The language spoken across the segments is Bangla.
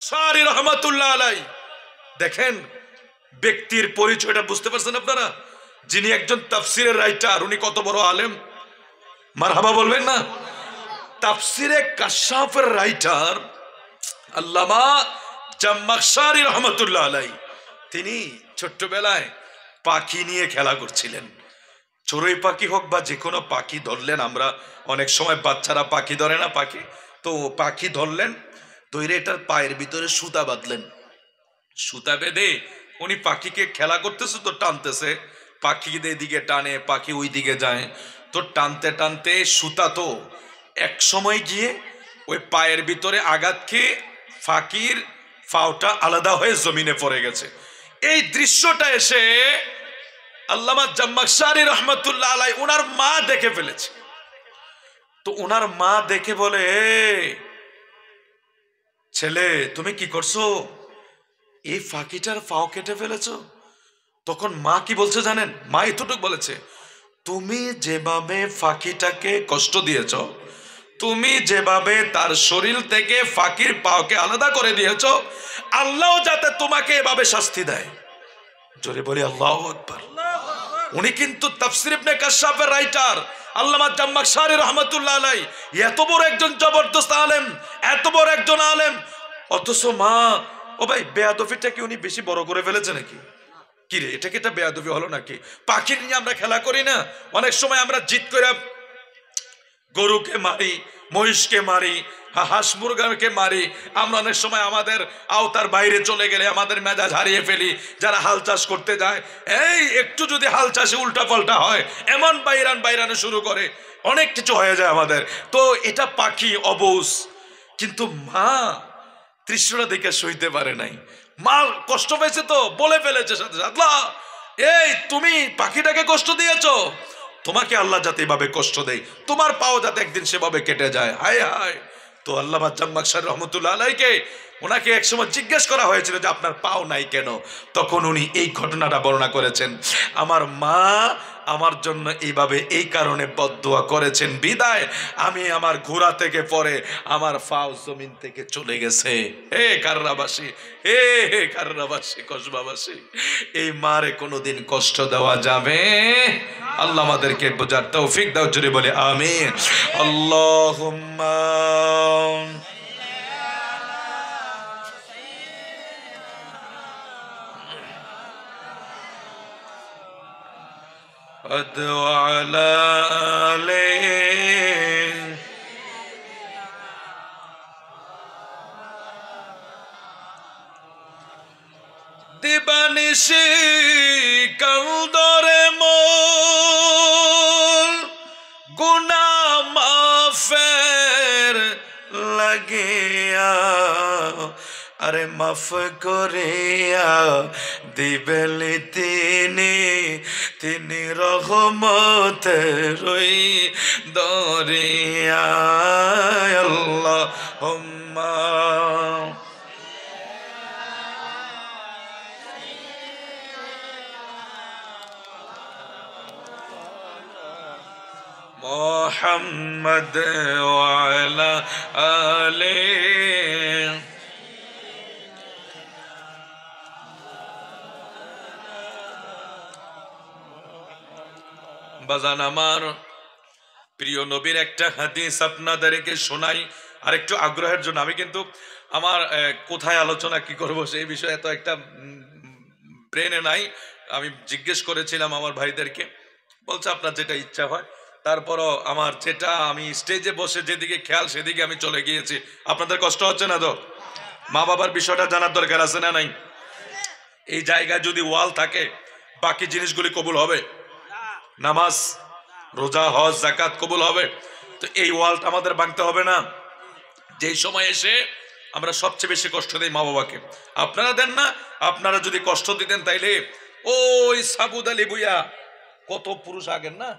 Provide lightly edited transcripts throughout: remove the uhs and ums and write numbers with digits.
সারি রহমাতুল্লাহ আলাই। দেখেন ব্যক্তির পরিচয়টা বুঝতে পারছেন আপনারা? যিনি একজন তাফসিরের রাইটার, উনি কত বড় আলেম, মারহাবা বলবেন না? তাফসিরে কাশাফের রাইটার আল্লামা জামাখশারি রহমাতুল্লাহ আলাই। তিনি ছোট্টবেলায় পাখি নিয়ে খেলা করছিলেন। চড়ুই পাখি হোক বা যে কোনো পাখি ধরলেন, আমরা অনেক সময় বাচ্চারা পাখি ধরে না, পাখি তো পাখি ধরলেন, ধরে এটার পায়ের ভিতরে সুতা বাঁধলেন। সুতা বেঁধে উনি পাখিকে খেলা করতেছে, তো টানতেছে, পাখি এদিকে টানে, পাখি ওই দিকে যায়, তো টানতে টানতে সুতা তো এক সময় গিয়ে ওই পায়ের ভিতরে আঘাত খেয়ে পাখির পাওটা আলাদা হয়ে জমিনে পড়ে গেছে। এই দৃশ্যটা এসে আল্লামা জামাখশারি রহমাতুল্লাহ আলাই ওনার মা দেখে ফেলেছে। তো ওনার মা দেখে বলে, ছেলে তুমি কি করছো? এই ফাঁকিটার পাও কেটে ফেলেছ। তখন মা কি বলছে জানেন? মা এতটুকু বলেছে, তুমি যেভাবে ফাঁকিটাকে কষ্ট দিয়েছ, তুমি যেভাবে তার শরীর থেকে ফাঁকির পাওকে আলাদা করে দিয়েছ, আল্লাহ যাতে তোমাকে এভাবে শাস্তি দেয়। জোরে বলি আল্লাহু আকবার। উনি কিন্তু তাফসীর ইবনে কাশশাফের রাইটার আল্লামা জামাখশারি রহমাতুল্লাহ আলাই। এত বড় একজন জবরদস্ত আলেম, এত বড় একজন আলেম, অথচ মা, ও ভাই বেয়াদবিটা কি উনি বেশি বড় করে ফেলেছে নাকি? কি রে, এটা কি একটা বেয়াদবি হলো নাকি? পাখি নিয়ে আমরা খেলা করি না? অনেক সময় আমরা জিত করে গরুকে মারি, মহিষকে মারি, হাঁস মুরগাকে মারি। আমরা অনেক সময় আমাদের আওতার বাইরে চলে গেলে আমাদের মেজাজ হারিয়ে ফেলি। যারা হাল চাষ করতে যায়, এই একটু যদি হাল চাষে উল্টা পাল্টা হয়, এমন বাইরানো শুরু করে, অনেক কিছু হয়ে যায় আমাদের। তো এটা পাখি অবুঝ। কিন্তু মা তৃষ্ণা দেখে সইতে পারে নাই। মা কষ্ট পেয়েছে, তো বলে ফেলেছে সাথে সাথে, আল্লাহ এই তুমি পাখিটাকে কষ্ট দিয়েছো, তোমাকে আল্লাহ যাতে এভাবে কষ্ট দেয়, তোমার পাও যাতে একদিন সেভাবে কেটে যায়। হায় হায়। তো আল্লামা জামাখশারি রহমাতুল্লাহ আলাইকে, ওনাকে একসময় জিজ্ঞেস করা হয়েছিল যে আপনার পাও নাই কেন? তখন উনি এই ঘটনাটা বর্ণনা করেছেন, আমার মা আমার জন্য এইভাবে এই কারণে বদদুয়া করেছেন, বিদায় আমি আমার ঘোড়া থেকে পরে আমার পাও জমিন থেকে চলে গেছে। হে কাররাবাসী, হে কাররাবাসী, কসবাবাসী, এই মারে কোনোদিন কষ্ট দেওয়া যাবে? আল্লাহ আমাদেরকে বোঝার তৌফিক দাও। জোরে বলে আমিন। আল্লাহুম্মা আলা আলাইহি দিবানিশি কালদরে মোর গুনাহ মাফের লাগিয়া, আরে মাফ করিয়া দিবেলি তিনি রহমতের দরিয়া। আল্লাহুম্মা মুহাম্মদ ওয়া আলা আলিহি। বাজান আমার, প্রিয় নবীর একটা হাদিস আপনাদেরকে শোনাই, আর একটু আগ্রহের জন্য। আমি কিন্তু আমার কোথায় আলোচনা কি করব সেই বিষয়ে এত একটা ব্রেনে নাই। আমি জিজ্ঞেস করেছিলাম আমার ভাইদেরকে, বলছে আপনার যেটা ইচ্ছা হয়। তারপরও আমার যেটা, আমি স্টেজে বসে যেদিকে খেয়াল সেদিকে আমি চলে গিয়েছি। আপনাদের কষ্ট হচ্ছে না তো? মা বাবার বিষয়টা জানার দরকার আছে না নাই? এই জায়গায় যদি ওয়াল থাকে, বাকি জিনিসগুলি কবুল হবে? নামাজ, রোজা, হজ, যাকাত কবুল হবে? তো এই ওয়ালটা আমাদের ভাঙতে হবে না? যেই সময় এসে আমরা সবচেয়ে বেশি কষ্ট দেই মা বাবাকে। আপনারা দেন না? আপনারা যদি কষ্ট দিতেন তাইলে ওই সাবুদ আলী ভুইয়া, কত পুরুষ আগের না,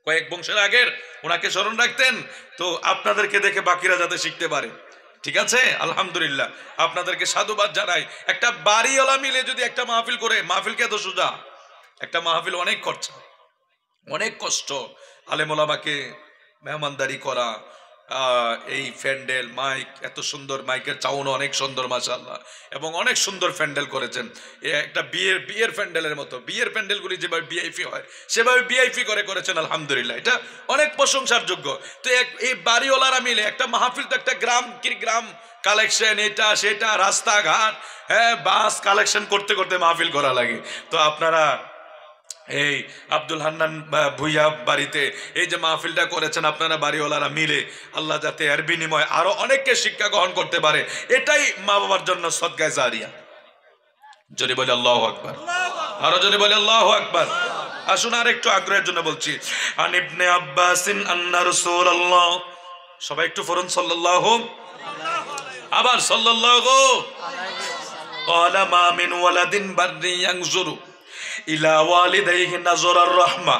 কয়েক বংশের আগের, ওনাকে স্মরণ রাখতেন। তো আপনাদেরকে দেখে বাকিরা যাতে শিখতে পারে। ঠিক আছে, আলহামদুলিল্লাহ, আপনাদেরকে সাধুবাদ জানাই। একটা বাড়িওয়ালা মিলে যদি একটা মাহফিল করে, মাহফিলকে এত সোজা, একটা মাহফিল অনেক খরচা, অনেক কষ্ট। আলেম ওলামাকে মেহমানদারি করা, এই প্যান্ডেল মাইক এত সুন্দর, মাইকের চাউন অনেক সুন্দর মাশাআল্লাহ, এবং অনেক সুন্দর প্যান্ডেল করেছেন। একটা বিয়ের প্যান্ডেলের মতো, বিয়ের প্যান্ডেলগুলি যেভাবে ভিআইপি হয় সেভাবে ভিআইপি করে করেছেন আলহামদুলিল্লাহ, এটা অনেক প্রশংসার যোগ্য। তো এই বাড়িওয়ালারা মিলে একটা মাহফিল, তো একটা গ্রাম কালেকশন, এটা সেটা রাস্তাঘাট, হ্যাঁ বাস কালেকশন করতে করতে মাহফিল করা লাগে। তো আপনারা এই আব্দুল হান্নান ভুইয়া বাড়িতে এই যে মাহফিলটা করেছেন আপনারা বাড়িওয়ালারা মিলে, আল্লাহ যাতে এর বিনিময়ে আরো অনেককে শিক্ষা গ্রহণ করতে পারে, এটাই মা বাবার জন্য সদকায়ে জারিয়া। যদি বলে আল্লাহু আকবার, আরো যদি বলে আল্লাহু আকবার। আসুন আর একটু আগ্রহের জন্য বলছি, আন ইবনে আব্বাসিন আন্না রাসূলুল্লাহ, সবাই একটু পড়ুন সাল্লাল্লাহু, আবার সাল্লাল্লাহু, ক্বালা মা মিন ওয়ালাদিন বাররি ইয়ানজুরু ইলা ওয়ালিদাইহি নাজরার রাহমা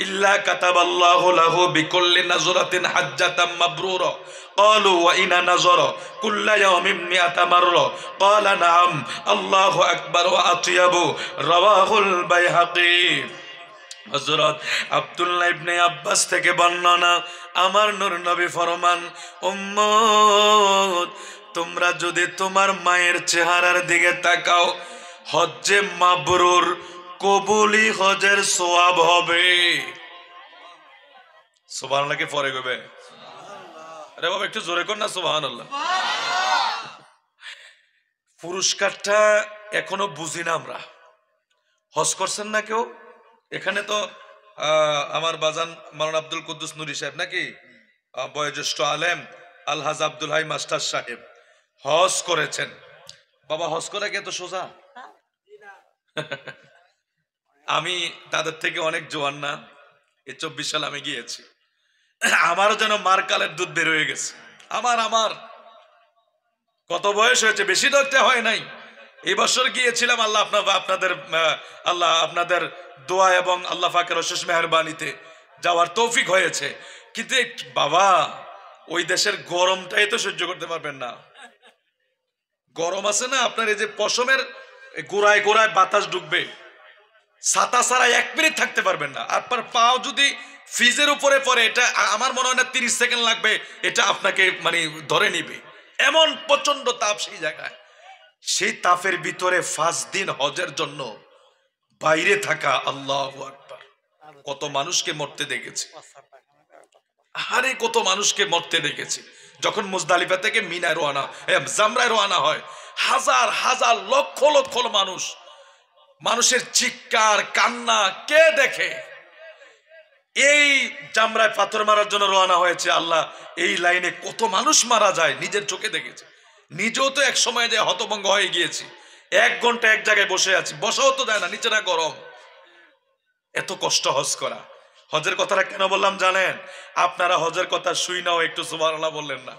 ইল্লা কাতাবাল্লাহু লাহু বিকুল্লি নাজরাতিন হাজ্জাতাম মাবরুরা ক্বালু ওয়া ইনা নাজরা কুল্লা ইয়াউমিন মিআতা মাররা ক্বালা নাআম আল্লাহু আকবার ওয়া আতিয়াবু, রাওয়াহুল বাইহাকী। হযরত আব্দুল্লাহ ইবনে আব্বাস থেকে বর্ণনা, আমার নূর নবী ফরমান, উম্মত তোমরা যদি তোমার মায়ের চেহারার দিকে তাকাও, হজ্জে মাবরুর কবুলি হজের সওয়াব হবে। সুবহানাল্লাহ কে পরে কইবে? আরে বাবা একটু জোরে কর না সুবহানাল্লাহ। পুরস্কারটা এখনো বুঝি না আমরা। হজ করছেন না কেউ? এখানে তো আমার বাজান মাওলানা আব্দুল কুদ্দুস নুরি সাহেব নাকি, বয়োজ্যেষ্ঠ আলেম আলহাজ আব্দুল হাই মাস্টার সাহেব হজ করেছেন। বাবা হজ করা কি এত সোজা? আমি তাদের থেকে অনেক জোয়ান না, এই 24 সাল আমি গিয়েছি, আমারও যেন মার কালের দুধ বের হয়ে গেছে। আমার কত বয়স হয়েছে, বেশি তো একটা হয় নাই। এই বছর গিয়েছিলাম, আল্লাহ আপনাদের দোয়া এবং আল্লাহ পাকের অশেষ মেহেরবানিতে যাওয়ার তৌফিক হয়েছে। কিন্তু বাবা ওই দেশের গরমটাই তো সহ্য করতে পারবেন না। গরম আছে না আপনার, এই যে পশমের গোড়ায় গোড়ায় বাতাস ঢুকবে, ছাতা ছাড়া 1 মিনিট থাকতে পারবেন না। আপনার পাও যদি ফ্রিজের উপরে পড়ে, এটা আমার মনে হয় না 30 সেকেন্ড লাগবে, এটা আপনাকে মানে ধরে নিবে, এমন প্রচন্ড তাপ সেই জায়গায়। সেই তাপের ভিতরে 5 দিন হজের জন্য বাইরে থাকা, আল্লাহু আকবার। কত মানুষকে মরতে দেখেছি, আরে কত মানুষকে মরতে দেখেছি। যখন মুজদালিফা থেকে মিনায় রওনা, জামরায় রওনা হয়, হাজার হাজার লক্ষ লক্ষ মানুষ, মানুষের চিৎকার কান্না কে দেখে? এই জামরায় পাথর মারার জন্য রওনা হয়েছে, আল্লাহ এই লাইনে কত মানুষ মারা যায় নিজের চোখে দেখেছে। নিজেও তো এক সময় যে হতভঙ্গ হয়ে গিয়েছি, 1 ঘন্টা এক জায়গায় বসে আছি, বসাও তো যায় না, নিচে না গরম, এত কষ্ট হজ করা। হজের কথাটা কেন বললাম জানেন? আপনারা হজের কথা শুই নাও, একটু সুবহানাল্লাহ বললেন না।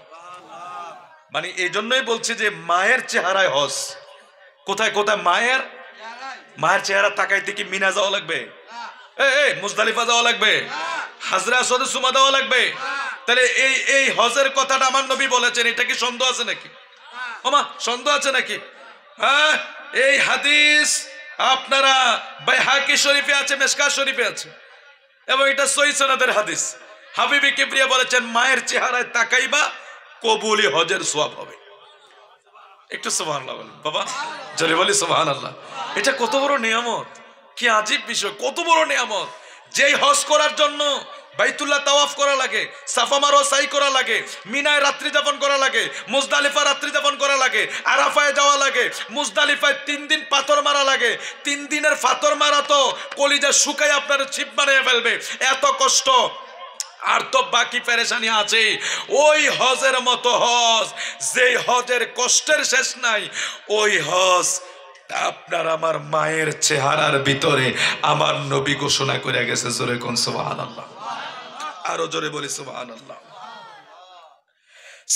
মানে এই জন্যই বলছি যে মায়ের চেহারায় হজ। কোথায় কোথায় মায়ের চেহারা তাকাইতে কি মিনা যাওয়া লাগবে? মুজদালিফা যাওয়া লাগবে? হাজরা আসওয়াদে সুমা দেওয়া লাগবে? তাহলে এই হজের কথাটা আমার নবী বলেছেন, এটা কি সন্দেহ আছে নাকি? ওমা সন্দেহ আছে নাকি? হ্যাঁ, এই হাদিস আপনারা বাইহাকি শরীফে আছে, মিশকাত শরীফে আছে, এবং এটা সহিহ সনদের হাদিস। হাবিবি কিবরিয়া বলেছেন, মায়ের চেহারায় তাকাইবা, কবুলি হজের সওয়াব হবে। একটু সুবহানাল্লাহ বলেন বাবা, জোরে বলি সুবহানাল্লাহ। এটা কত বড় নিয়ামত, কি আজীব বিষয়, কত বড় নিয়ামত। যেই হজ করার জন্য বাইতুল্লাহ তাওয়াফ করা লাগে, সাফা মারওয়া সাই করা লাগে, মিনায় রাত্রি যাপন করা লাগে, মুজদালিফা রাত্রি যাপন করা লাগে, আরাফায় যাওয়া লাগে, মুজদালিফায় 3 দিন পাথর মারা লাগে। 3 দিনের পাথর মারা তো কলিজা শুকায় আপনার ছিপ বানিয়ে ফেলবে, এত কষ্ট। আর তো বাকি পেরেশানি আছে। ওই হজের মতো হজ, যেই হজের কষ্টের শেষ নাই, ওই হজ আপনার আমার মায়ের চেহারার ভিতরে আমার নবী ঘোষণা করে গেছে। জোরে কোন সুবহানাল্লাহ, আরো জোরে বলি সুবহানাল্লাহ।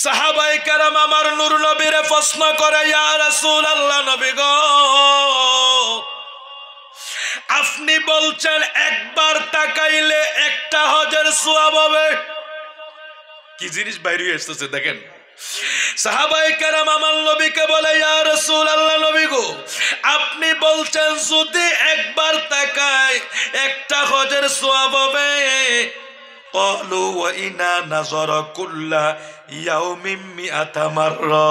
সাহাবায়ে কেরাম আমার নূর নবীরে প্রশ্ন করে, ইয়া রাসূলুল্লাহ, নবী গো আপনি বলছেন একবার তাকাইলে একটা হজের সওয়াব হবে, কি জিনিস বাইরে এসেছে দেখেন। সাহাবায়ে কেরাম আমার নবীকে বলে, ইয়া রাসূলুল্লাহ, নবী গো আপনি বলছেন যদি একবার তাকাই একটা হজের সওয়াব হবে, ক্বালু ওয়া ইনা নাযারা কুল্লা ইয়াউমিন মিআতা মাররা।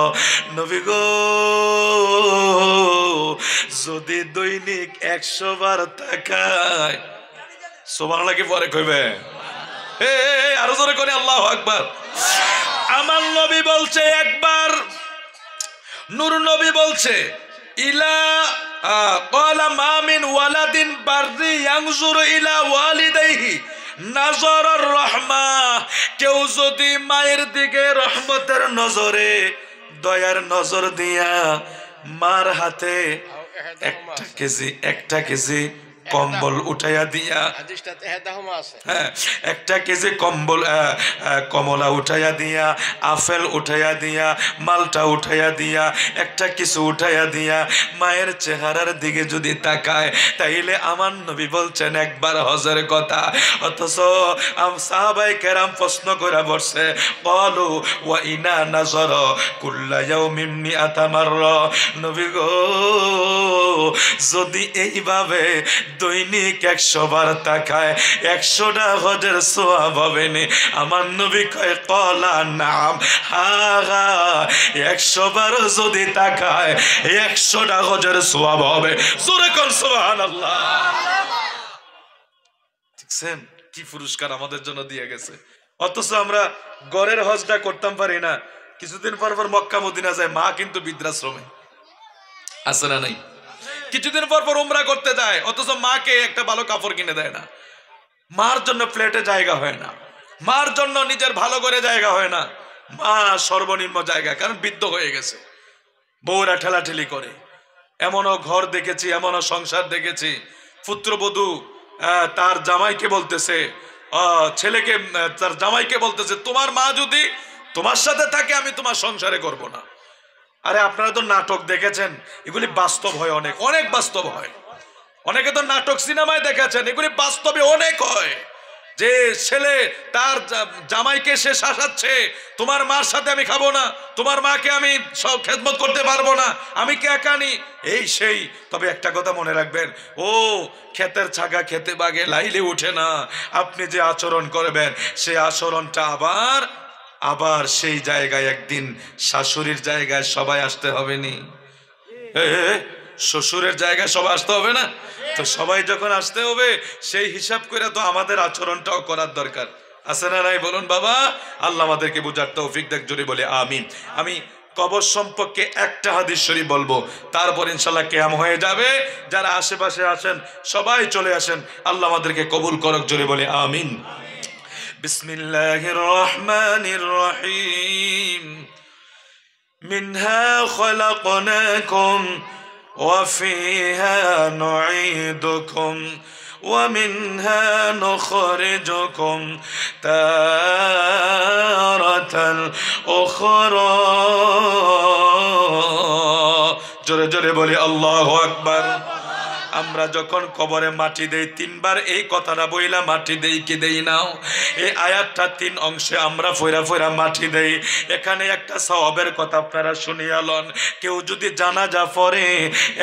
নবী গো, যদি দৈনিক 100 বার তাকায়, সুবহানাল্লাহ কি পরে কইবে? আরো জোরে করে আল্লাহু আকবার। আমার নবী বলছে একবার, নূর নবী বলছে ইলা ক্বালা মা মিন ওয়ালাদিন বাররি ইয়ানজুরু ইলা ওয়ালিদাইহি নাযরার রাহমা। কেউ যদি মায়ের দিকে রহমতের নজরে, দয়ার নজর দিয়া মার হাতে একটা কেজি কম্বল উঠাইয়া দিয়া, হ্যাঁ, 1 কেজি কম্বল কমলা উঠাইয়া দিয়া, আপেল উঠাইয়া দিয়া, মালটা উঠাইয়া দিয়া, একটা কিছু উঠাইয়া দিয়া মায়ের চেহারার দিকে যদি তাকায়, তাইলে আমার নবী বলছেন একবার হজের কথা। অথচ সাহাবায়ে কেরাম প্রশ্ন করে বসে, ক্বালু ওয়া ইনা নাযারা কুল্লা ইয়াউমিন মিআতা মাররা। নবী গো, যদি এইভাবে দৈনিক 100 বার তাকায় 100টা হজের সওয়াব হবে নি? আমার নবী কয় ক্বালা নাম, হ্যাঁ, 100 বার যদি তাকায় 100টা হজের সওয়াব হবে। জোরে কোন সুবহানাল্লাহ। দেখছেন কি পুরস্কার আমাদের জন্য দিয়ে গেছে। অথচ আমরা গড়ের হজটা করতাম পারি না, কিছুদিন পর পর মক্কা মদিনা যায়, মা কিন্তু বৃদ্ধাশ্রমে আছে না নাই? কিছুদিন পর পর উমরা করতে যায়, অথচ মাকে একটা ভালো কাপড় কিনে দেয় না, মার জন্য প্লেটে জায়গা হয় না, মার জন্য নিজের ভালো করে জায়গা হয় না। মা সর্বনিম্ন জায়গা, কারণ বৃদ্ধ হয়ে গেছে, বউরা ঠেলাঠেলি করে। এমনও ঘর দেখেছি, এমনও সংসার দেখেছি, পুত্রবধূ তার জামাইকে বলতেছে, ছেলেকে তার জামাইকে বলতেছে, তোমার মা যদি তোমার সাথে থাকে আমি তোমার সংসারে করব না। আরে আপনারা তো নাটক দেখেছেন, এগুলি বাস্তব হয়, অনেক অনেক বাস্তব হয়। অনেকে তো নাটক সিনেমায় দেখেছেন, এগুলি বাস্তবে অনেক হয়। যে ছেলে তার জামাইকে সে শাসাচ্ছে, তোমার মার সাথে আমি খাবো না, তোমার মাকে আমি সব খেদমত করতে পারবো না, আমি কে একানি, এই সেই। তবে একটা কথা মনে রাখবেন, ও ক্ষেতের ছাগা খেতে বাগে লাইলে উঠে না। আপনি যে আচরণ করবেন সেই আচরণটা আবার সেই জায়গায় একদিন শাশুড়ির জায়গায় সবাই আসতে হবে নি? শ্বশুরের জায়গায় সবাই আসতে হবে না? তো সবাই যখন আসতে হবে, সেই হিসাব করে তো আমাদের আচরণটাও করার দরকার আছে না নাই? বলুন বাবা, আল্লাহ আমাদেরকে বুঝার তৌফিক দেখ, জোরে বলে আমিন। আমি কবর সম্পর্কে একটা হাদিস শরীফ বলবো, তারপর ইনশাল্লাহ কিয়াম হয়ে যাবে। যারা আশেপাশে আছেন সবাই চলে আসেন, আল্লাহ আমাদেরকে কবুল করক, জোরে বলে আমিন। বিসমিল্লাহির রহমানির রহিম। মিনহা খলাকনাকুম ওয়া ফিহা নুঈদুকুম ওয়া মিনহা নুখরিজুকুম তারাতান উখরা। জোরে জোরে বলি আল্লাহু আকবার। আমরা যখন কবরে মাটি দেই 3 বার এই কথাটা বইলা মাটি দেই কি দেই নাও? এই আয়াতটা 3 অংশে আমরা ফয়রা ফয়রা মাটি দেই। এখানে একটা সওয়াবের কথা আপনারা শুনিয়া লন। কেউ যদি জানাজা পড়ে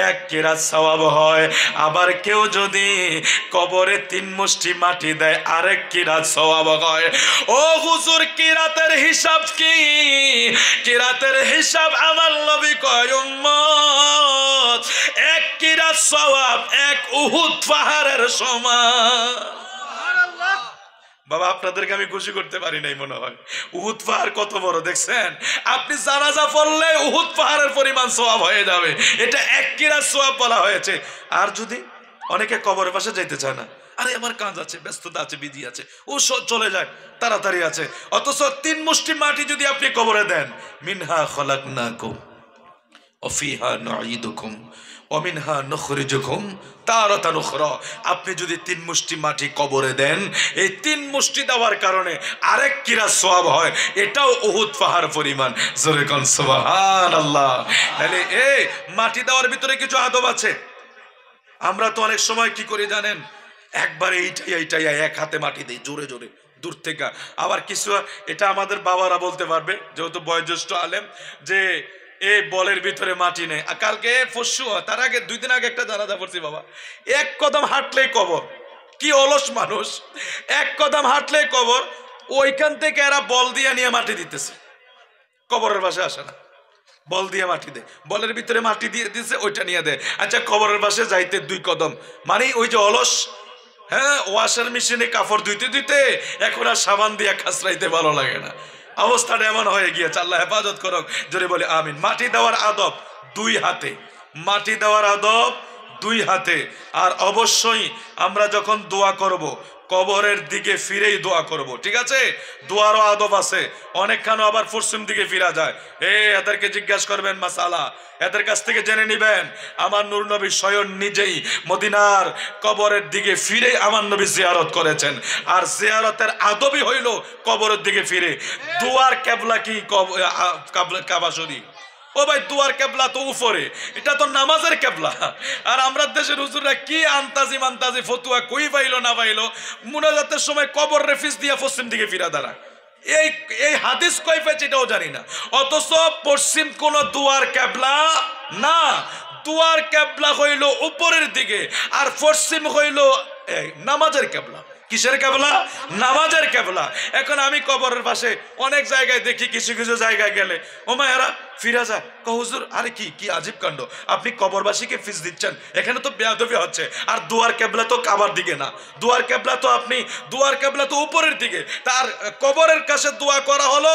1 কিরাত সওয়াব হয়, আবার কেউ যদি কবরে 3 মুষ্টি মাটি দেয় আরেক কিরাত সওয়াব হয়। ও হুজুর, কিরাতের হিসাব কি? কিরাতের হিসাব আমার নবী কয় উম্মত 1 কিরাত সওয়াব 1 উহুদ পাহাড়ের সমান। বাবা, আপনাদেরকে আমি খুশি করতে পারি নাই মনে হয়। উহুদ পাহাড় কত বড় দেখছেন? আপনি জানাজা পড়লে উহুদ পাহাড়ের পরিমাণ সওয়াব হয়ে যাবে। এটা 1 কিরাত সওয়াব বলা হয়েছে। আর যদি অনেকে কবরের পাশে যাইতে চায় না, আরে আমার কাজ আছে, ব্যস্ততা আছে, বিজি আছে, ও চলে যায়, তাড়াতাড়ি আছে। অথচ 3 মুষ্টি মাটি যদি আপনি কবরে দেন, মিনহা খলাকনাকুম ওয়া ফিহা নুঈদুকুম ওয়া মিনহা নুখরিজুকুম তারাতান উখরা। আপনি যদি 3 মুষ্টি মাটি কবরে দেন, এই 3 মুষ্টি দেওয়ার কারণে আরেক কিরাত সওয়াব হয়, এটাও উহুদ পাহাড় পরিমাণ। জোরে কোন সুবহানাল্লাহ। তাহলে এই মাটি দেওয়ার ভিতরে কিছু আদব আছে। আমরা তো অনেক সময় কি করি জানেন, একবারে এইটাই এক হাতে মাটি দেই জোরে জোরে দূর থেকে। আবার কিছু, এটা আমাদের বাবারা বলতে পারবে যেহেতু বয়োজ্যেষ্ঠ আলেম, যে এই বলের ভিতরে মাটি নেই। কালকে পরশু, তার আগে 2 দিন আগে একটা জানাজা পড়ছি বাবা, 1 কদম হাঁটলেই কবর। কি অলস মানুষ, এক কদম হাঁটলে কবর, ওইখান থেকে এরা বল দিয়ে নিয়ে মাটি দিতেছে, কবরের পাশে আসে না, বল দিয়ে মাটি দে, বলের ভিতরে মাটি দিয়ে দিছে, ওইটা নিয়ে দেয়। আচ্ছা কবরের পাশে যাইতে 2 কদম, মানে ওই যে অলস। হ্যাঁ, ওয়াশার মেশিনে কাপড় ধুইতে ধুইতে এখন আর সাবান দিয়ে খাসরাইতে ভালো লাগে না, অবস্থাটা এমন হয়ে গিয়েছে। আল্লাহ হেফাজত করুক, জোরে বলে আমিন। মাটি দেওয়ার আদব 2 হাতে, মাটি দেওয়ার আদব 2 হাতে। আর অবশ্যই আমরা যখন দোয়া করব কবরের দিকে ফিরেই দোয়া করব, ঠিক আছে? দোয়ারও আদব আছে, অনেকখানে আবার পশ্চিম দিকে ফিরা যায়। এদেরকে জিজ্ঞাসা করবেন মাসালা, এদের কাছ থেকে জেনে নিবেন। আমার নূর নবী স্বয়ং নিজেই মদিনার কবরের দিকে ফিরে আমার নবী জিয়ারত করেছেন। আর জিয়ারতের আদবই হইল কবরের দিকে ফিরে। দুয়ার কেবলা কি? কাবা শরীফ। ও ভাই, দুয়ার কেবলা তো উপরে, এটা তো নামাজের কেবলা। আর আমরা দেশের হুজুররা কি আন্তাজি মান্তাজি ফতুয়া কই পাইলো না পাইলো, মুনাজাতের সময় কবর রেফিস দিয়া পশ্চিম দিকে ফিরা দাঁড়া। এই হাদিস কই পেয়েছে এটাও জানি না। অথচ পশ্চিম কোন দুয়ার কেবলা না, দুয়ার কেবলা হইল উপরের দিকে, আর পশ্চিম হইল নামাজের কেবলা। কিসের কেবলা? নামাজের কেবলা। এখন আমি কবরের পাশে অনেক জায়গায় দেখি, কিছু কিছু জায়গায় গেলে ও মায়েরা ফিরা যায়, হুজুর আরে কি আজীব কাণ্ড, আপনি কবরবাসীকে ফিস দিচ্ছেন, এখানে তো বেয়াদবি হচ্ছে। আর দুয়ার কেবলা তো কাবার দিকে না, দুয়ার কেবলা তো দুয়ার কেবলা তো উপরের দিকে। তার কবরের কাছে দোয়া করা হলো,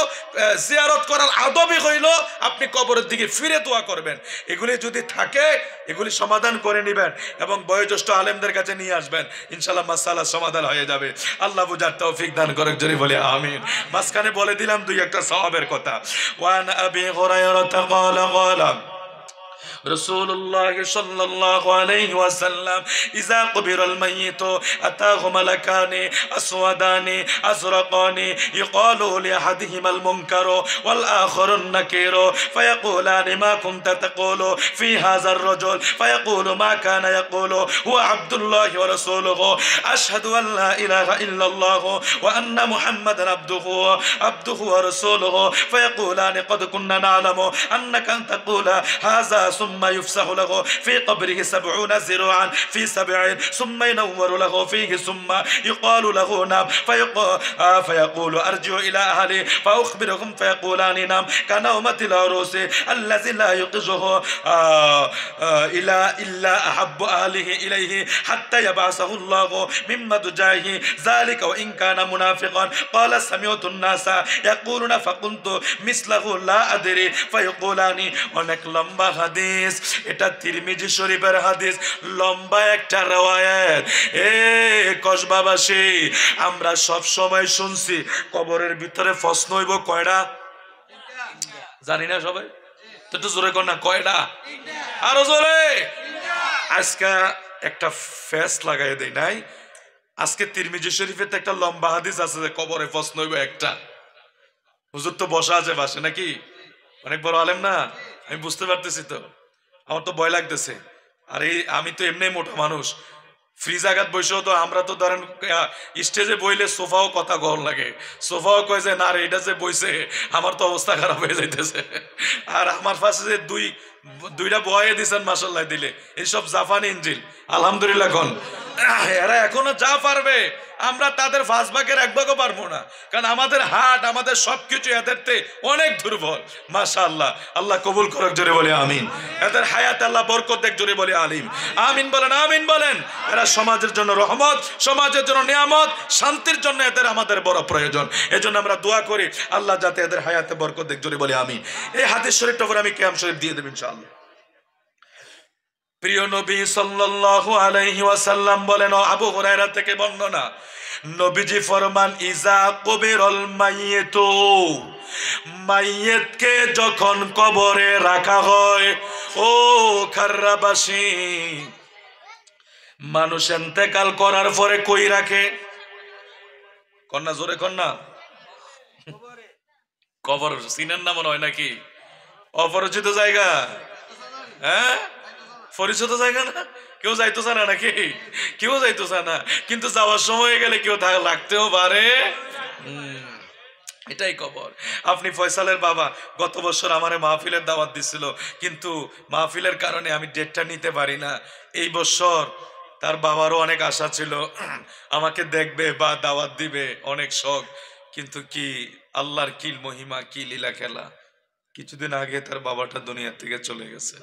জিয়ারত করার আদবই হইল আপনি কবরের দিকে ফিরে দোয়া করবেন। এগুলি যদি থাকে এগুলি সমাধান করে নেবেন এবং বয়োজ্যেষ্ঠ আলেমদের কাছে নিয়ে আসবেন, ইনশাআল্লাহ মাসালা সমাধান হয়ে যাবে। আল্লাহ বুঝার তৌফিক দান করে, জোরে বলে আমিন। মাঝখানে বলে দিলাম 2 একটা সওয়াবের কথা। ওয়ান আবি হুরায়রা قال رسول الله صلى الله عليه وسلم إذا قبر الميت أتاه ملكان أسودان أزرقان يقال لأحدهما المنكر والآخر النكير فيقولان ما كنت تقول في هذا الرجل فيقول ما كان يقول هو عبد الله ورسوله أشهد أن لا إله إلا الله وأن محمدا عبده ورسوله فيقولان قد كنا نعلم أنك أن تقول هذا ثم يفسح له في قبره 70 ذراعا في 7 ثم ينور له فيه ثم يقال له نام فيقول أرجع إلى أهلي فأخبرهم فيقولان نام كنومة العروس الذي لا يقظه إلا أحب أهله إليه حتى يبعثه الله من مضجعه ذلك وإن كان منافقا قال سمعت الناس يقولون فقلت مثله لا أدري فيقولان অনেক লম্বা হাদিস, এটা তিরমিজি শরীফের হাদিস, লম্বা একটা riwayat। কসবাবাসী, আমরা সব সময় শুনছি কবরের ভিতরে প্রশ্ন হইব কয়টা? জানি না সবাই তো, একটু জোরে কর না, কয়টা? আরো জোরে। আজকে একটা ফেস লাগাই দেই নাই, আজকে তিরমিজি শরীফের একটা লম্বা হাদিস আছে যে কবরে প্রশ্ন হইব একটা। হুজুর তো বসা আছে পাশে নাকি, অনেক বড় আলেম না, আমি বুঝতে পারতেছি তো, আমার তো ভয় লাগতেছে। আর আমি তো এমনি মোটা মানুষ, ফ্রি জায়গাত বসেও তো আমরা তো ধরেন স্টেজে বইলে সোফাও কথা গহল লাগে, সোফাও কয়ে যে না রে এটা যে বইছে আমার তো অবস্থা খারাপ হয়ে যাইতেছে। আর আমার পাশে যে দুইটা বয়ে দিচ্ছেন মাসাল্লাহ দিলে, এইসব জাপানি ইঞ্জিল আলহামদুলিল্লাহ। কোন এরা এখনো যা পারবে আমরা তাদের 5 ভাগের 1 ভাগও পারবো না, কারণ আমাদের হাট আমাদের সবকিছু এদের অনেক দুর্বল। মাশাআল্লাহ, আল্লাহ কবুল করুক, জোরে বলে আমিন। এদের হায়াত আল্লাহ বরকত দেখ, জোরে বলে আলিম আমিন বলেন, আমিন বলেন। এরা সমাজের জন্য রহমত, সমাজের জন্য নিয়ামত, শান্তির জন্য এদের আমাদের বড় প্রয়োজন। এজন্য আমরা দোয়া করি আল্লাহ যাতে এদের হায়াতে বরকত দেখ, জোরে বলে আমিন। এই হাদিস শরীফটা পরে আমি কিয়াম শরীফ দিয়ে দেব ইনশাআল্লাহ। প্রিয় নবী সাল্লাল্লাহু আলাইহি ওয়াসাল্লাম বলেন, আবু হুরায়রা থেকে বর্ণনা, নবীজি ফরমান ইজা কুবিরুল মাইয়িতু, মাইয়িতকে যখন কবরে রাখা হয়, ও খাররাবাসী, মানুষ ইন্তেকাল করার পরে কই রাখে? কন্যা জোরে কন্যা, কবর সিনের না মনে হয় নাকি? অপরিচিত জায়গা, হ্যাঁ পরিচিত জায়গা না, কেউ যাইতেছে না নাকি? কেউ যাইতেছে না, কিন্তু যাওয়ার সময় গেলে কেউ লাগতেও পারে। এটাই কবর। আপনি ফয়সালের বাবা গত বছর আমারে মাহফিলের দাওয়াত দিছিল, কিন্তু মাহফিলের কারণে আমি ডেটটা নিতে পারি না। এই বছর তার বাবারও অনেক আশা ছিল আমাকে দেখবে বা দাওয়াত দিবে, অনেক শখ। কিন্তু কি আল্লাহর কি মহিমা, কি লীলা খেলা, কিছুদিন আগে তার বাবাটা দুনিয়া থেকে চলে গেছে।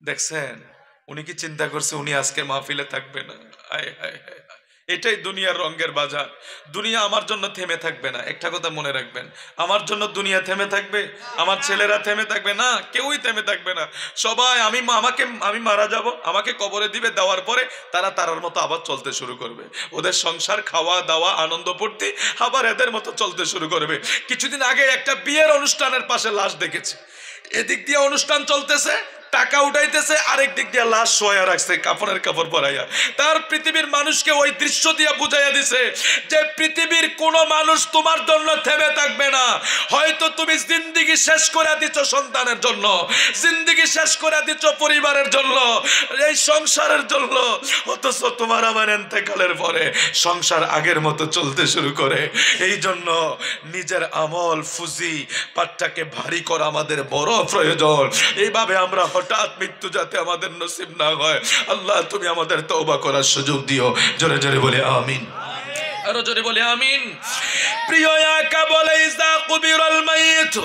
দেখছেন, উনি কি চিন্তা করছে উনি আজকে মাহফিলে থাকবে না? হায় হায় হায় হায়। এটাই দুনিয়ার রঙের বাজার। দুনিয়া আমার জন্য থেমে থাকবে না, একটা কথা মনে রাখবেন। আমার জন্য দুনিয়া থেমে থাকবে, আমার ছেলেরা থেমে থাকবে না, কেউই থেমে থাকবে না। সবাই আমি মারা যাব, আমাকে কবরে দিবে, দেওয়ার পরে তারা তারার মতো আবার চলতে শুরু করবে। ওদের সংসার, খাওয়া দাওয়া, আনন্দ ফুর্তি আবার এদের মতো চলতে শুরু করবে। কিছুদিন আগে একটা বিয়ের অনুষ্ঠানের পাশে লাশ দেখেছি। এদিক দিয়ে অনুষ্ঠান চলতেছে, টাকা উঠাইতেছে, আরেক দিক দিয়ে লাশ শোয়া রাখছে কাপড়ের কাপড় পরাইয়া। তার পৃথিবীর মানুষকে ওই দৃশ্য দিয়ে বুঝাইয়া দিছে যে পৃথিবীর কোন মানুষ তোমার জন্য থেমে থাকবে না। হয়তো তুমি জিন্দেগি শেষ করে দিচ্ছ সন্তানের জন্য, জিন্দেগি শেষ করে দিচ্ছ পরিবারের জন্য, এই সংসারের জন্য, অথচ তোমার আমার ইন্তেকালের পরে সংসার আগের মতো চলতে শুরু করে। এই জন্য নিজের আমল ফুজি পাটটাকে ভারী করা আমাদের বড় প্রয়োজন। এইভাবে আমরা হঠাৎ মৃত্যু যাতে আমাদের নসিব না হয়, আল্লাহ তুমি আমাদের তওবা করার সুযোগ দিও। জোরে জোরে বলে আমিন, আরো জোরে বলে আমিন। প্রিয় আকা বলে ইজা কুবিরুল মাইয়িত,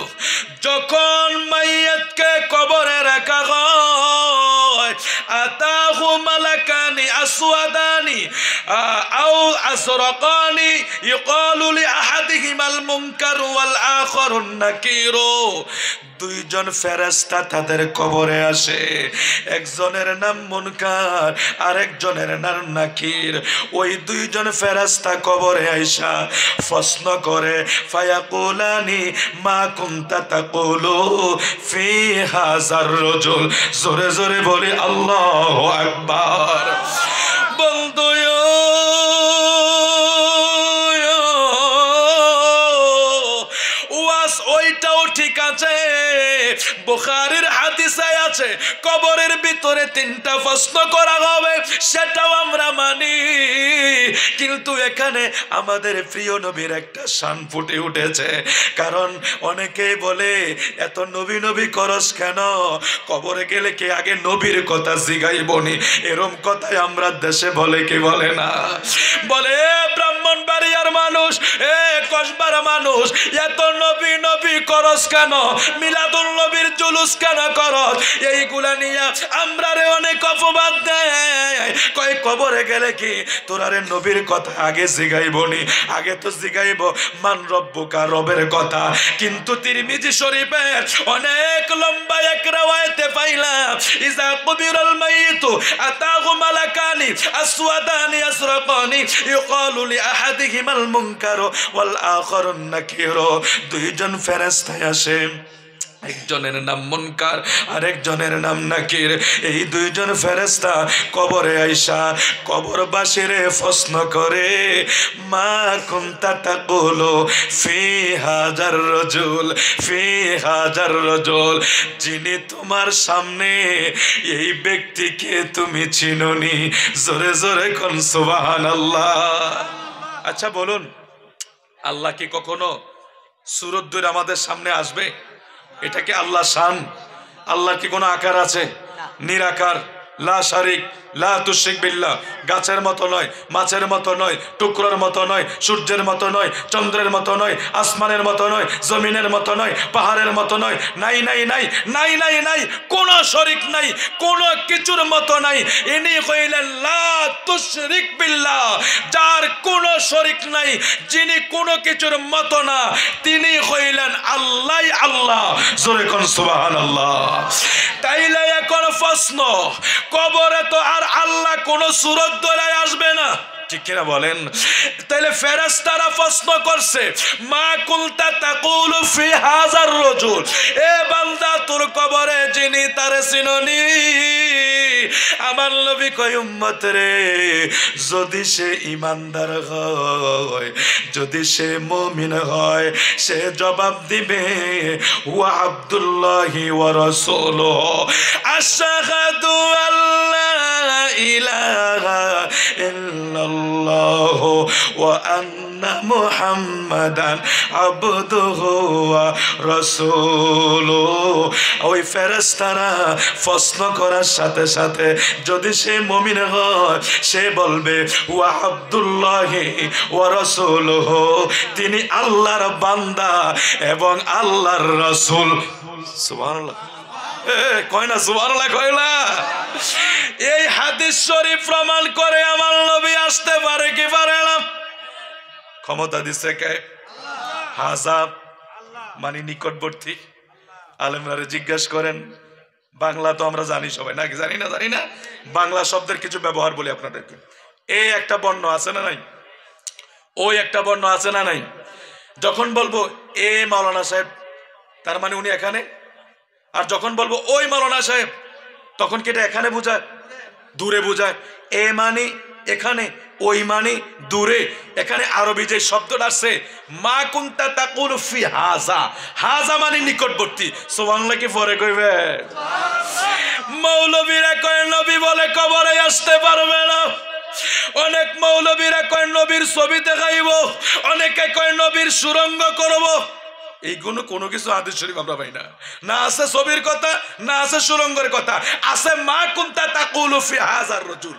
যখন মাইয়িতকে কবরে রাখা হয়, আতাহু মালাকানি আসওয়াদানি আও আসরাকানি ইকালু লি আহাদিহিমাল মুনকার ওয়াল আখারুন নাকিরু। দুইজন ফেরেশতা তাদের কবরে আসে, একজনের নাম মুনকার আরেকজনের নাম নাকির। ওই দুইজন ফেরেশতা কবরে আইসা প্রশ্ন করে, ফায়াকুলানি মা কুনতা তাকুলু ফি হাযার রাজুল। জোরে জোরে বলি আল্লাহু আকবার। বন্ধু ওইটাও ঠিক আছে, বুখারীর হাদিসে আছে কবরের ভিতরে তিনটা প্রশ্ন করা হবে, সেটাও আমরা মানি। কিন্তু এখানে আমাদের প্রিয় নবীর একটা শান ফুটে উঠেছে। কারণ অনেকেই বলে এত নবী নবী করস কেন, কবরে গেলে কে আগে নবীর কথা জিগাইবনি, এরম কথাই আমরা দেশে বলে কি বলে না? বলে ব্রাহ্মণবাড়িয়ার মানুষ, কসবার মানুষ, এত নবী নবী করস কেন, মিলাদুল নবীর জুলুস কেন করস? এইগুলা নিয়ে আমরা রে অনেক অপবাদ দেয়। কয় কবরে গেলে কি তোরারে নবীর কথা আগে জিগাইবনি? আগে তো জিগাইব মান রব্বুকা, রবের কথা। কিন্তু তিরমিজি শরীফের অনেক লম্বা এক riwayate পাইলাম, ইজা কুবিরুল মাইয়িতু আতাহু মালাকানি আসওয়াদানি আসরাকানি ইকালু লি আহাদিহিমাল মুনকার ওয়াল আখারুন নাকির। দুইজন ফেরেশতা আসে, একজনের নাম মুনকার আরেকজনের নাম নাকির। এই দুইজন ফেরেশতা কবরে আইসা কবরবাসীরে প্রশ্ন করে, মা কুনতা তাকুলু ফি হাযার রাজুল, ফি হাযার রাজুল। যিনি তোমার সামনে, এই ব্যক্তিকে তুমি চিনোনি? জোরে জোরে কোন সুবহানাল্লাহ। আচ্ছা বলুন, আল্লাহ কি কখনো সুরত ধরে আমাদের সামনে আসবে? এটা কি আল্লাহ শান? আল্লাহর কি কোনো আকার আছে? নিরাকার, লা শারিক, লা তুশরিক বিল্লাহ। গাছের মতো নয়, মাছের মতো নয়, টুকরোর মতো নয়, সূর্যের মতো নয়, চন্দ্রের মতো নয়, আসমানের মতো নয়, জমিনের মতো নয়, পাহাড়ের মতো নয়। নাই নাই নাই নাই নাই নাই, কোন শরিক নাই, কোন কিছুর মতো নাই। ইনি কইলেন লা তুশরিক বিল্লাহ, যার কোন শরিক নাই, যিনি কোন কিছুর মতো না, তিনি কইলেন আল্লাহ আল্লাহ। জোরে কোন সুবহানাল্লাহ। তাইলে এখন প্রশ্ন, কবরে তো আর আল্লাহ কোন সূরত ধরে আসবে না, ঠিক কিনা বলেন? তাইলে ফেরেশতারা প্রশ্ন করছে, মা কুনতা তাকুলু ফি হাযার রাজুল, এ বান্দা তোর কবরে যিনি তারে চিননি? আমার নবী কয়, উম্মত রে, যদি সে ঈমানদার হয়, যদি সে মুমিন হয়, সে জবাব দিবে ওয়া আব্দুল্লাহি ওয়া রাসূলুহু আশহাদু আল্লা ইলাহা ইল্লাল্লাহ ওয়া আন্না আন্না মুহাম্মাদান আবদুহু ওয়া রাসূলুহু। ওই ফেরেশতারা প্রশ্ন করার সাথে সাথে যদি সে মুমিন হয় সে বলবে ওয়া আব্দুল্লাহি ওয়া রাসূলুহু, তিনি আল্লাহর বান্দা এবং আল্লাহর রাসূল। সুবহানাল্লাহ, কয় না সুবহানাল্লাহ, কয় না? এই হাদিস শরীফ প্রমাণ করে আমার নবী আসতে পারে কি পারে না? ক্ষমতা দিচ্ছে কে? হাজা মানে নিকটবর্তী। আলেমরা জিজ্ঞেস করেন, বাংলা তো আমরা জানি সবাই নাকি? জানি না? জানি না। বাংলা শব্দের কিছু ব্যবহার বলি আপনাদেরকে। এই একটা বর্ণ আছে না নাই? ওই একটা বর্ণ আছে না নাই? যখন বলবো এ মাওলানা সাহেব, তার মানে উনি এখানে। আর যখন বলবো ওই মাওলানা সাহেব, তখন কি এটা এখানে বোঝায়? দূরে বোঝায়। এ মানে এখানে, ওই মানে দূরে। এখানে আরবি যে শব্দটা আছে, মা কুনতা তাকুল ফি হাজা, হাজা মানে নিকটবর্তী। সুবহানাল্লাহ কি পরে কইবে? মৌলবীরা কয় নবী বলে কবরে আসতে পারবে না। অনেক মৌলবীরা কয় নবীর ছবি দেখাইব, অনেকে কয় নবীর সুরঙ্গ করব। এইগুলো কোনো কিছু হাদিস শরীফ আমরা পাই না। না আছে ছবির কথা, না আছে সুরঙ্গের কথা, আছে মা কুনতা তাকুলু ফি হাজার রাজুল।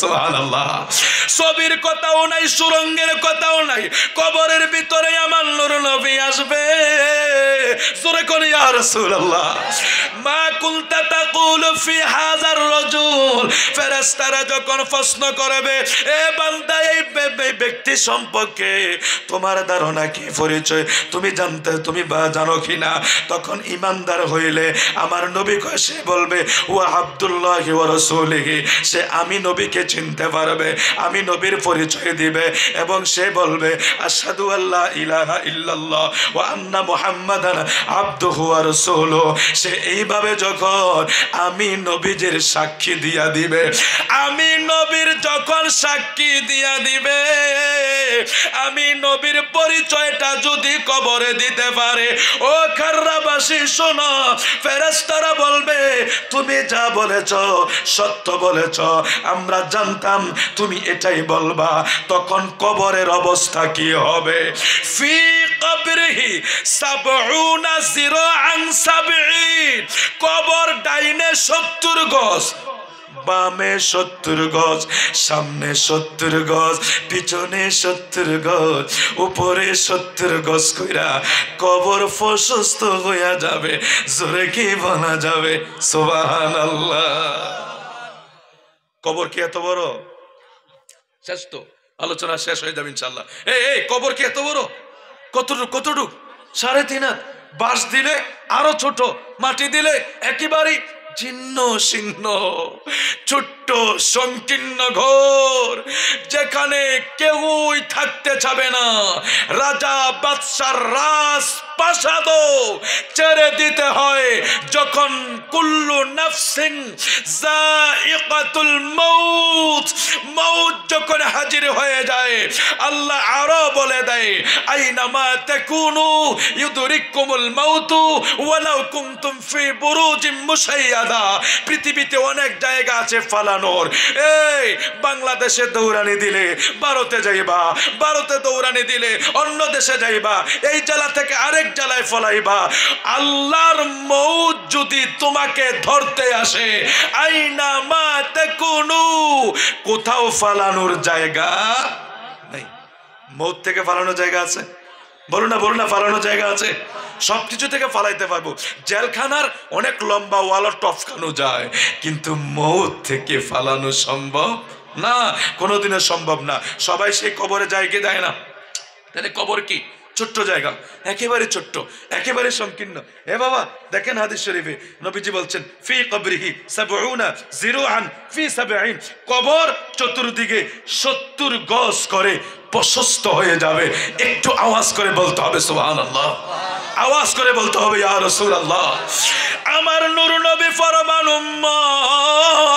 সুবহানাল্লাহ। ছবির কথাও নাই, সুরঙ্গের কথাও নাই। কবরের ভিতরে আমার নূর নবী আসবে। জোরে কোন ইয়া রাসূলুল্লাহ। মা কুনতা তাকুলু ফি হাজার রাজুল। ফেরেশতারা যখন প্রশ্ন করবে, এ বান্দা এই ব্যক্তি সম্পর্কে তোমার ধারণা কি, পরিচয় তুমি জানো কিনা? তখন ইমানদার হইলে আমার নবী কয়, সে বলবে ওয়া আব্দুল্লাহি ওয়া রাসূলিহি, সে আমি নবীকে চিনতে পারবে, আমি নবীর পরিচয় দিবে এবং সে বলবে আশহাদু আল্লা ইলাহা ইল্লাল্লাহ ওয়া আন্না মুহাম্মাদান আবদুহু ওয়া রাসূলুহু। সে এইভাবে যখন আমি নবীজির সাক্ষী দিয়া দিবে, আমি নবীর যখন সাক্ষী দিয়া দিবে, আমি নবীর পরিচয়টা যদি কবরে দিতে পারে, ও খাররাবাসী শোনো, ফেরেশতারা বলবে তুমি যা বলেছ সত্য বলেছ, আমরা জানতাম তুমি এটাই বলবা। তখন কবরের অবস্থা কি হবে? ফি কবরিহি ৭০ জিরাআন ৭০, কবর ডাইনে ৭০ গজ, বামে ৭০ গজ, সামনে ৭০ গজ, পিছনে ৭০ গজ, উপরে ৭০ গজ কইরা কবর প্রশস্ত হইয়া যাবে। জোরে কি বলা যাবে? সুবহানাল্লাহ। কবর কি এত বড়? শেষ তো, আলোচনা শেষ হয়ে যাবে ইনশাআল্লাহ। এই কবর কি এত বড়? কতটুক? ৩.৫ হাত। বাঁশ দিলে আরো ছোট, মাটি দিলে একেবারেই ছিন্ন ছিন্ন, ছোট্ট সংকীর্ণ ঘর, যেখানে কেউই থাকতে চাবে না। রাজা বাদশার রাজপ্রাসাদ ছেড়ে দিতে হয় যখন কুল্লু নাফসিন যায়িকাতুল মাউত, মাউত যখন হাজির হয়ে যায়, আল্লাহ আরো বলে দেয় আইনামা তাকুনু ইউদরিকুমুল মাউতু ওয়ালাউ কুনতুম ফি বুরুজিম মুশাইয়াদা। পৃথিবীতে অনেক জায়গা আছে ফালানোর। এই বাংলাদেশে দৌড়ানি দিলে ভারতে যাইবা, ভারতে দৌড়ানি দিলে অন্য দেশে যাইবা, এই জেলা থেকে আরেক জেলায় ফলাইবা। আল্লাহর মউত যদি তোমাকে ধরতে আসে, আইনা মা তাকুনু, কোথাও ফালানোর জায়গা নেই। মউত থেকে ফালানোর জায়গা আছে? বলো না ফালানোর জায়গা আছে? সবকিছু থেকে ফালাইতে পারবো। জেলখানার অনেক লম্বা ওয়ালও টপকানো যায়, কিন্তু মউত থেকে ফালানো সম্ভব না, কোনোদিনও সম্ভব না। সবাই সেই কবরে যায় কি যায় না? তাহলে কবর কি? ছোট্ট জায়গা, একেবারে ছোট্ট, একেবারে সংকীর্ণ। এ বাবা দেখেন হাদিস শরীফে নবীজি বলছেন ফি কবরিহি ৭০ জিরাআন ফি ৭০, কবর চতুর্দিকে ৭০ গজ করে প্রশস্ত হয়ে যাবে। একটু আওয়াজ করে বলতে হবে সুবহানাল্লাহ, আওয়াজ করে বলতে হবে ইয়া রাসূলুল্লাহ। আমার নূর নবী ফরমান উম্মত,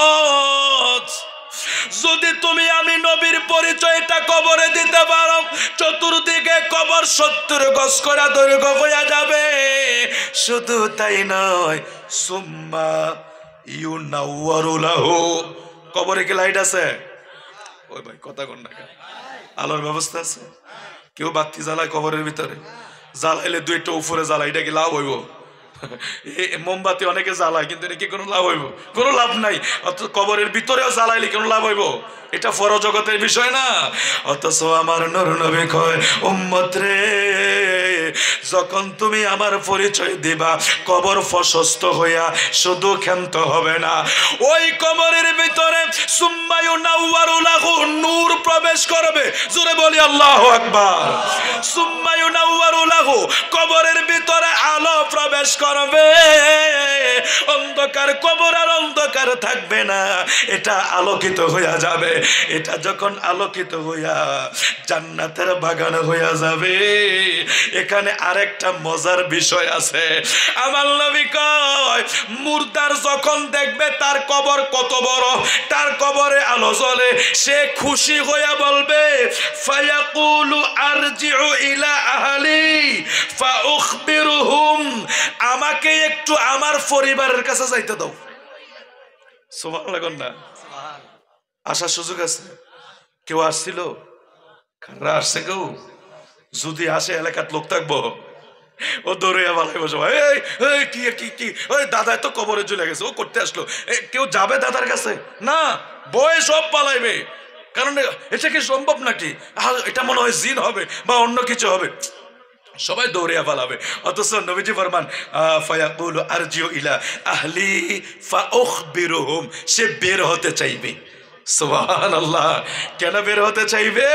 যদি তুমি আমি নবীর পরিচয়টা কবরে দিতে পারো, চতুর্দিকে কবর ৭০ গজ করে দৈর্ঘ্য হয়ে যাবে। শুধু তাই নয়, সুম্মা ইউনাওয়ারু লাহু, কবরে কি লাইট আছে? ওই ভাই কথা কোন না, আলোর ব্যবস্থা আছে? কেউ বাতি জ্বালায় কবরের ভিতরে, জ্বালাইলে দুইটা উপরে জ্বালায়, এটা কি লাভ হইব? মোমবাতি অনেকে জ্বালায়, কিন্তু এটা কি কোনো লাভ হইব? কোনো লাভ নাই। অথচ কবরের ভিতরেও জ্বালাইলে কোনো লাভ হইব? এটা পরজগতের বিষয় না। অথচ আমার নূর নবী কয়, উম্মত রে, যখন তুমি আমার পরিচয় দিবা, কবর প্রশস্ত হইয়া শুধু ক্ষান্ত হবে না, ওই কবরের ভিতরে সুম্মা ইউনাওয়ারু লাহু, নূর প্রবেশ করবে। জোরে বলি আল্লাহু আকবার। সুম্মা ইউনাওয়ারু লাহু, কবরের ভিতরে আলো প্রবেশ করবে। অন্ধকার কবর আর অন্ধকার থাকবে না, এটা আলোকিত হইয়া যাবে। এটা যখন আলোকিত হইয়া জান্নাতের বাগান হইয়া যাবে, এখানে আরেকটা মজার বিষয় আছে। আমার নবী কয়, মুর্দার যখন দেখবে তার কবর কত বড়, তার কবরে আলো জ্বলে, সে খুশি হইয়া বলবে, ফায়াকুলু আরজিউ ইলা আহলি ফাউখবিরুহুম, আমাকে একটু আমার পরিবারের কাছে যাইতে দাও। সুবহানাল্লাহ না? আসার সুযোগ আছে? কেউ আসছিল? কাররা আসছে? কেউ যদি আসে এলাকার লোক থাকবো, ও দৌড়ে ভালো বসে, কি কি কি, ওই দাদা তো কবরে চলে গেছে, ও করতে আসলো। কেউ যাবে দাদার কাছে? না, বয়ে সব পালাইবে। কারণ এটা কি সম্ভব নাকি? এটা মনে হয় জিন হবে বা অন্য কিছু হবে, সবাই দৌড়িয়া পালাবে। অথচ নবীজি ফরমান, ফায়াকুলু আরজিউ ইলা আহলি ফাউখবিরুহুম, সে বের হতে চাইবে। সুবহানাল্লাহ। কেন বের হতে চাইবে?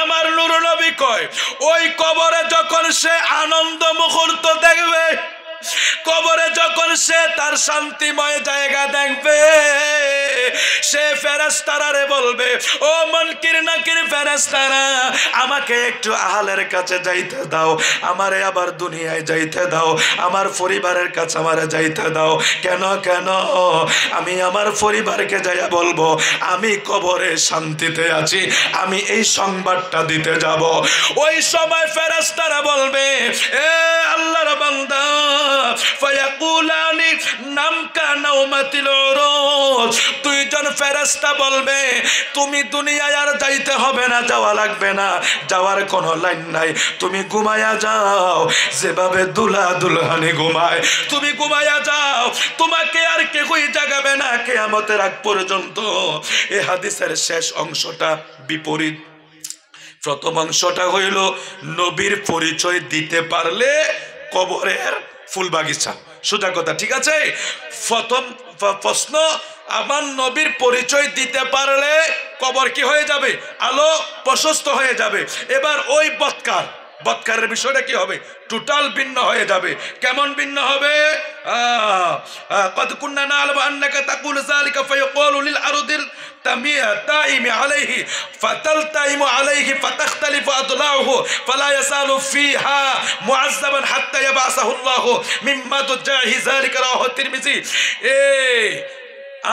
আমার নূর নবী কয়, ওই কবরে যখন সে আনন্দ মুহূর্ত দেখবে, কবরে যখন সে তার শান্তিময় জায়গা দেখবে, সে ফেরেশতারে বলবে, ও মুনকির নাকির ফেরেশতারা, আমাকে একটু আহলের কাছে যাইতে দাও, আমারে আবার দুনিয়ায় যাইতে দাও, আমার পরিবারের কাছে আমারে যাইতে দাও। কেন কেন? আমি আমার পরিবারকে যাইয়া বলবো আমি কবরে শান্তিতে আছি, আমি এই সংবাদটা দিতে যাব। ওই সময় ফেরেশতারা বলবে, এ আল্লাহর বান্দা, ফায়াকুলানি নামকা নাওমাতিল উরুজ, দুইজন ফেরেশতা বলবে, তুমি দুনিয়ায় আর যাইতে হবে না, যাওয়া লাগবে না, যাওয়ার কোনো লাইন নাই, তুমি ঘুমায়া যাও, যেভাবে দুলা দুলহানি ঘুমায়, তুমি ঘুমায়া যাও, তোমাকে আর কেউই জাগাবে না কিয়ামতের আগ পর্যন্ত। এই হাদিসের শেষ অংশটা বিপরীত। প্রথম অংশটা হইল, নবীর পরিচয় দিতে পারলে কবরের ফুল বাগিচা, সোজা কথা, ঠিক আছে? প্রথম প্রশ্ন, আমার নবীর পরিচয় দিতে পারলে কবর কি হয়ে যাবে? আলো প্রশস্ত হয়ে যাবে। এবার ওই বৎকারের বিষয়টা কি হবে? টোটাল ভিন্ন হয়ে যাবে। কেমন ভিন্ন হবে? قد كنا نعلم أنك تقول ذلك فيقول للأرض تائم عليه فتلتئم عليه فتختلف أضلاعه فلا يزال فيها معذبا حتى يبعثه الله مما تجاه ذلك رواه الترمذي।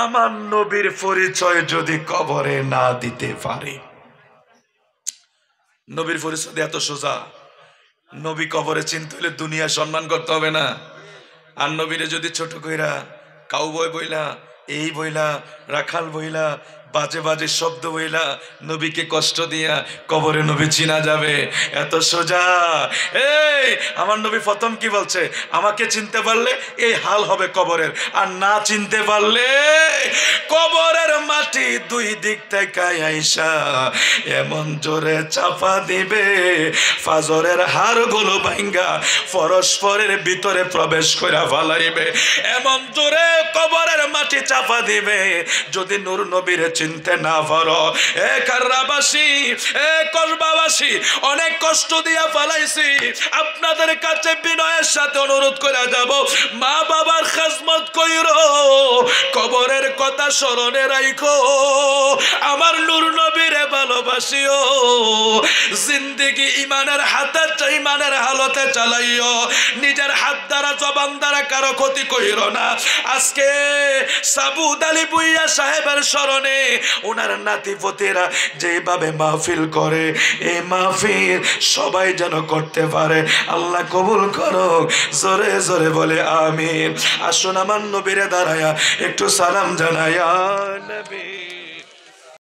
আমার নবীর পরিচয় যদি কবরে না দিতে পারে, নবীর পরিচয় এত সোজা, নবী কবরে চিনতে হলে দুনিয়া সম্মান করতে হবে না। আর নবীরে যদি ছোট কইরা কাউবয় বইলা, এই বইলা, রাখাল বইলা, বাজে বাজে শব্দ বইলা নবীকে কষ্ট দিয়া কবরে নবী চিনা যাবে? এত সোজা। এই আমার নবী প্রথম কি বলছে? আমাকে চিনতে পারলে এই হাল হবে কবরের, আর না চিনতে পারলে কবরের মাটি দুই দিক থেকে আইসা এমন জোরে চাপা দিবে, ফাজরের হাড়গুলো ভাঙ্গা পরস্পরের ভিতরে প্রবেশ করে ফালাইবে, এমন জোরে কবরের মাটি চাপা দিবে। যদি নূর নবীর চিনতে না পারো, এ কাররাবাসী, এ কসবাবাসী, অনেক কষ্ট দিয়া ফালাইছি, আপনাদের কাছে বিনয়ের সাথে অনুরোধ করে যাব, মা বাবার খেজমত কইরো, কবরের কথা স্মরণে রাখো, আমার নূর নবীরে ভালোবাসিও, জিন্দেগি ইমানের হাতে, ইমানের হালতে চালাইও, নিজের হাত দ্বারা জবান দ্বারা কারো ক্ষতি কইরো না। আজকে সাবুদ আলী ভুইয়া সাহেবের স্মরণে ওনার নাতিপতিরা যেভাবে মাহফিল করে, এই মাহফিল সবাই যেন করতে পারে, আল্লাহ কবুল করো। জোরে জোরে বলে আমিন। আসুন আমার নবীরে দাঁড়ায়া একটু সালাম জানায়া নবী।